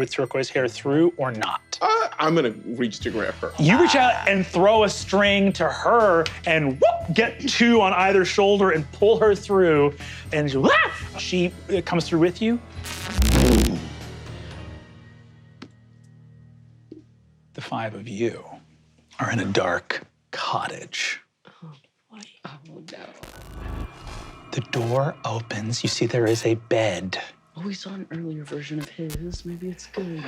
with turquoise hair through or not? I'm gonna reach to grab her. You reach out and throw a string to her and whoop, get two on either shoulder and pull her through. And she comes through with you. The five of you are in a dark cottage. Oh, boy. Oh, no. The door opens. You see there is a bed. Oh, we saw an earlier version of his. Maybe it's good.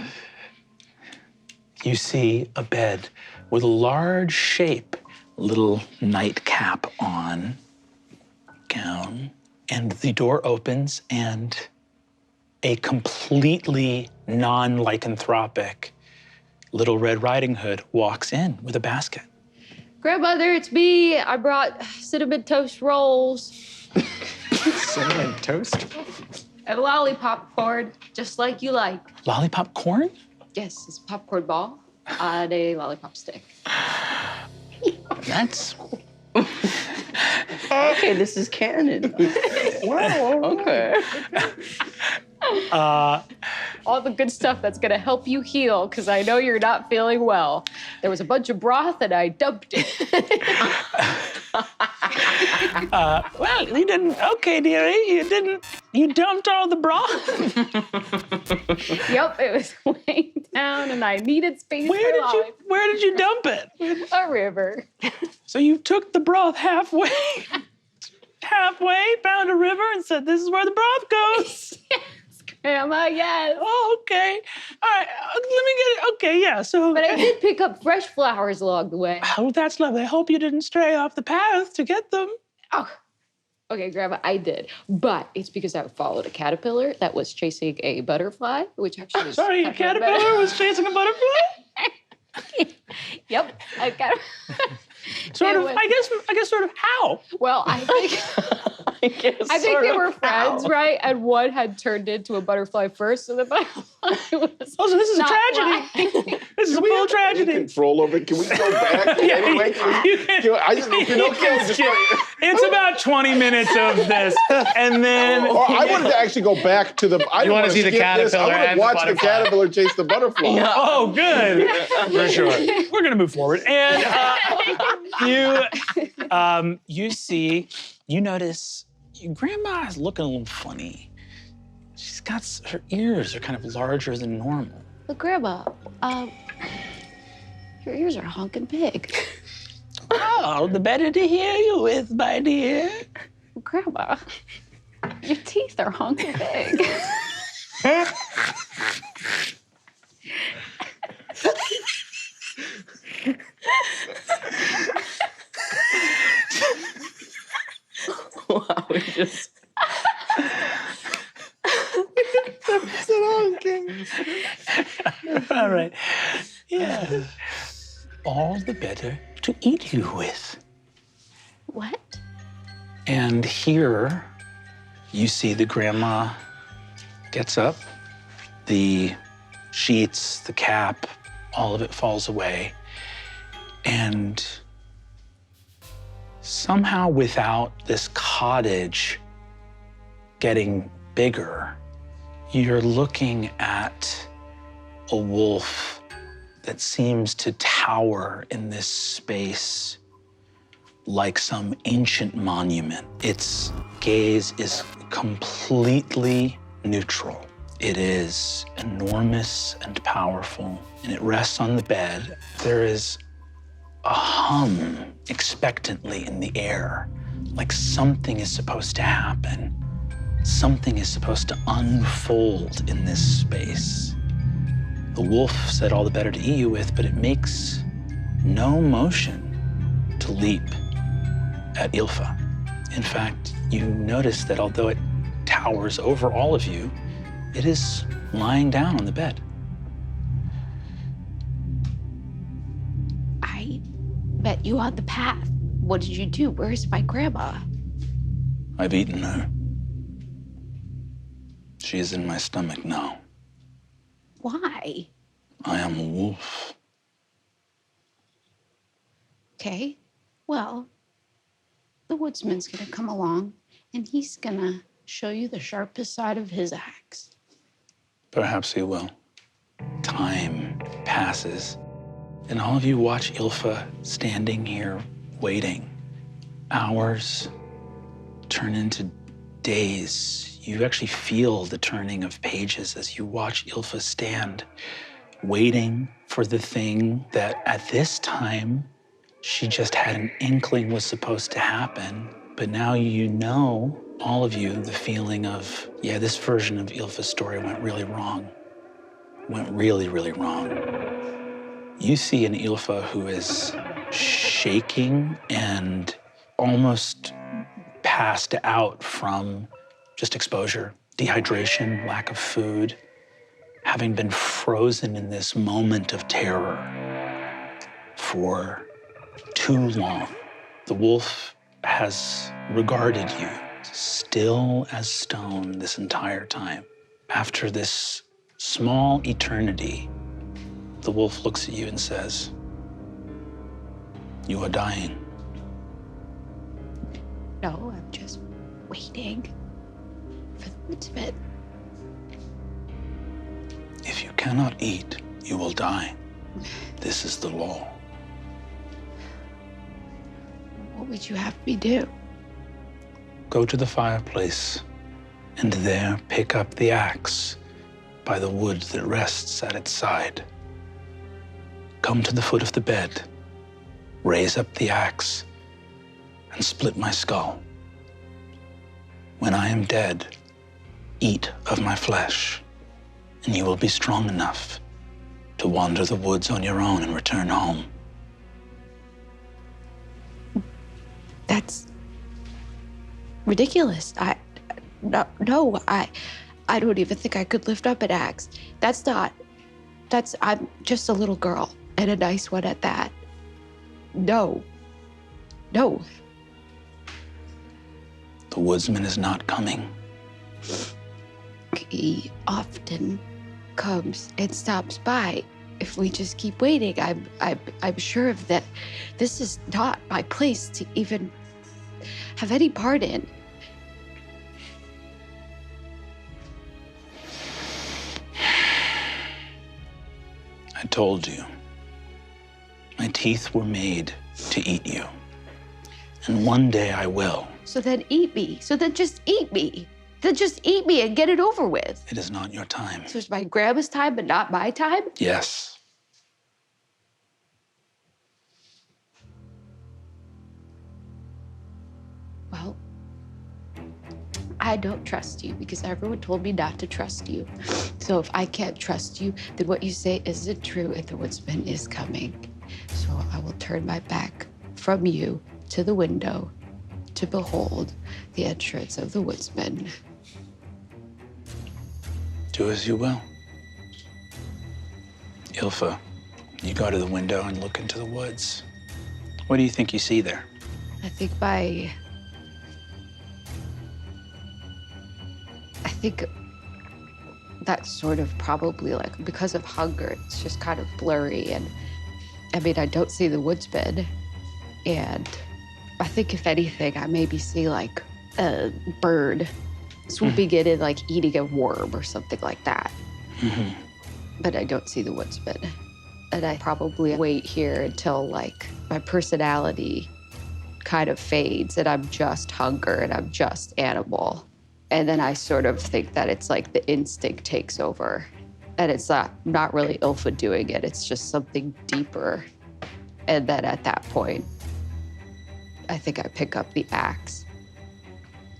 You see a bed with a large shape, little nightcap on, gown, and the door opens and a completely non-lycanthropic Little Red Riding Hood walks in with a basket. Grandmother, it's me. I brought cinnamon toast rolls. Cinnamon toast? And lollipop corn, just like you like. Lollipop corn? Yes, it's a popcorn ball on a lollipop stick. That's... Okay, this is canon. Wow. Okay. All the good stuff that's gonna help you heal, because I know you're not feeling well. There was a bunch of broth and I dumped it. Well, you didn't... Okay, dearie, you dumped all the broth? Yep, it was laying down and I needed space Where did you dump it? A river. So you took the broth halfway, found a river and said, this is where the broth goes. Yes, Grandma, yes. Oh, okay. All right, let me get it. Okay, yeah, so. But I did pick up fresh flowers along the way. Oh, that's lovely. I hope you didn't stray off the path to get them. Oh, okay, Grandma, I did. But it's because I followed a caterpillar that was chasing a butterfly, which actually was... Sorry, a caterpillar was chasing a butterfly? Yep, I got Sort of, I guess sort of how? Well, I think... I think they were friends, right? And one had turned into a butterfly first, so the butterfly was... Oh, so this is a not tragedy. flying. This is a full Any tragedy. control over it? Can we go back? Anyway, I just Pinocchio just It's about 20 minutes of this, and then... Or I wanted to actually go back to the. I wanna see the caterpillar I and want the to watch the butterfly. caterpillar chase the butterfly. Yeah. Oh, good. For sure. We're gonna move forward, and you notice your grandma is looking a little funny. She's got her ears are kind of larger than normal. But Grandma, your ears are honking big. Oh, the better to hear you with, my dear. Grandma, your teeth are honking big. Wow, we just... All right. Yeah. All the better to eat you with. What? And here you see the grandma gets up, the sheets, the cap, all of it falls away. And somehow without this cottage getting bigger, you're looking at a wolf that seems to tower in this space like some ancient monument. Its gaze is completely neutral. It is enormous and powerful, and it rests on the bed. There is a hum expectantly in the air, like something is supposed to happen. Something is supposed to unfold in this space. The wolf said all the better to eat you with, but it makes no motion to leap at Ilfa. In fact, you notice that although it towers over all of you, it is lying down on the bed. I met you on the path. What did you do? Where's my grandma? I've eaten her. She is in my stomach now. Why? I am a wolf. Okay, well, the woodsman's gonna come along and he's gonna show you the sharpest side of his axe. Perhaps he will. Time passes, and all of you watch Ilfa standing here waiting. Hours turn into days. You actually feel the turning of pages as you watch Ilfa stand, waiting for the thing that at this time she just had an inkling was supposed to happen. But now you know, all of you, the feeling of, yeah, this version of Ilfa's story went really wrong. Went really, really wrong. You see an Ilfa who is shaking and almost passed out from just exposure, dehydration, lack of food, having been frozen in this moment of terror for too long. The wolf has regarded you still as stone this entire time. After this small eternity, the wolf looks at you and says, "You are dying." No, I'm just waiting for the woodsman. If you cannot eat, you will die. This is the law. What would you have me do? Go to the fireplace and there pick up the axe by the wood that rests at its side. Come to the foot of the bed, raise up the axe, and split my skull. When I am dead, eat of my flesh, and you will be strong enough to wander the woods on your own and return home. That's ridiculous. I don't even think I could lift up an axe. I'm just a little girl, and a nice one at that. No. The woodsman is not coming. He often comes and stops by. If we just keep waiting, I'm sure of that. This is not my place to even have any part in. I told you. My teeth were made to eat you. And one day I will. So then eat me. So then just eat me. Then just eat me and get it over with. It is not your time. So it's my grandma's time, but not my time? Yes. Well, I don't trust you because everyone told me not to trust you. So if I can't trust you, then what you say isn't true and the woodsman is coming. So I will turn my back from you to the window to behold the entrance of the woodsman. Do as you will. Ilfa, you go to the window and look into the woods. What do you think you see there? I think that's sort of probably like because of hunger, it's just kind of blurry. And I mean, I don't see the woodsman. And I think if anything, I maybe see like a bird swooping in and like eating a worm or something like that. Mm-hmm. But I don't see the woodsman. And I probably wait here until like my personality kind of fades and I'm just hunger and I'm just animal. And then I sort of think that it's like the instinct takes over. And it's not really Ilfa doing it, it's just something deeper. And then at that point, I think I pick up the axe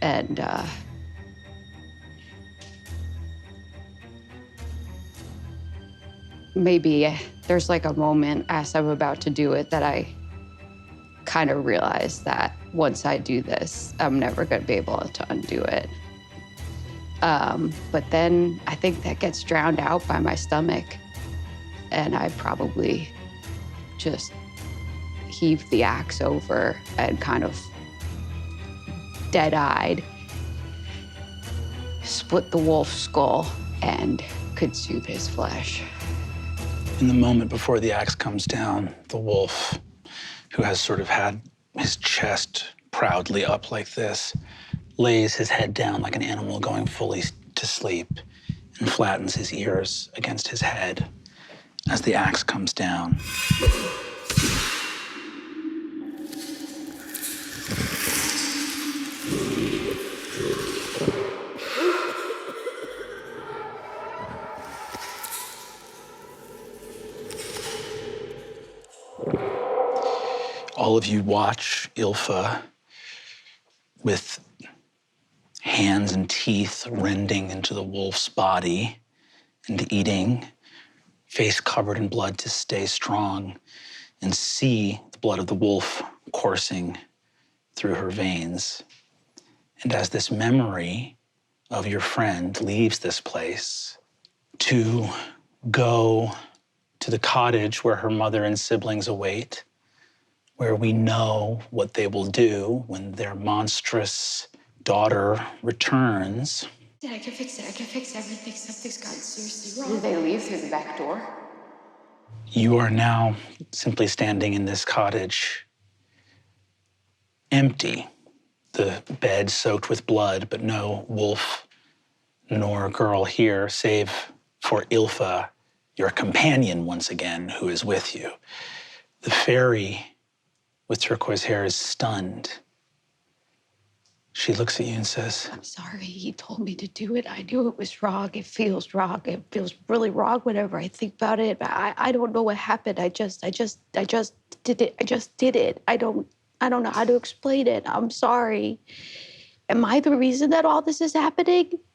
and maybe there's like a moment as I'm about to do it that I kind of realize that once I do this, I'm never gonna be able to undo it. But then I think that gets drowned out by my stomach and I probably just heave the axe over and kind of dead-eyed split the wolf's skull and consume his flesh. In the moment before the axe comes down, the wolf, who has sort of had his chest proudly up like this, lays his head down like an animal going fully to sleep and flattens his ears against his head. as the axe comes down. All of you watch Ilfa with hands and teeth rending into the wolf's body and eating, face covered in blood to stay strong, and see the blood of the wolf coursing through her veins. And as this memory of your friend leaves this place to go to the cottage where her mother and siblings await, where we know what they will do when their monstrous daughter returns. Dad, I can fix it. I can fix everything. Something's gotten seriously wrong. Did they leave through the back door? You are now simply standing in this cottage, empty. The bed soaked with blood, but no wolf nor girl here, save for Ilfa, your companion once again, who is with you. The fairy with turquoise hair is stunned. She looks at you and says, I'm sorry. He told me to do it. I knew it was wrong. It feels wrong. It feels really wrong whenever I think about it. But I don't know what happened. I just did it. I just did it. I don't know how to explain it. I'm sorry. Am I the reason that all this is happening?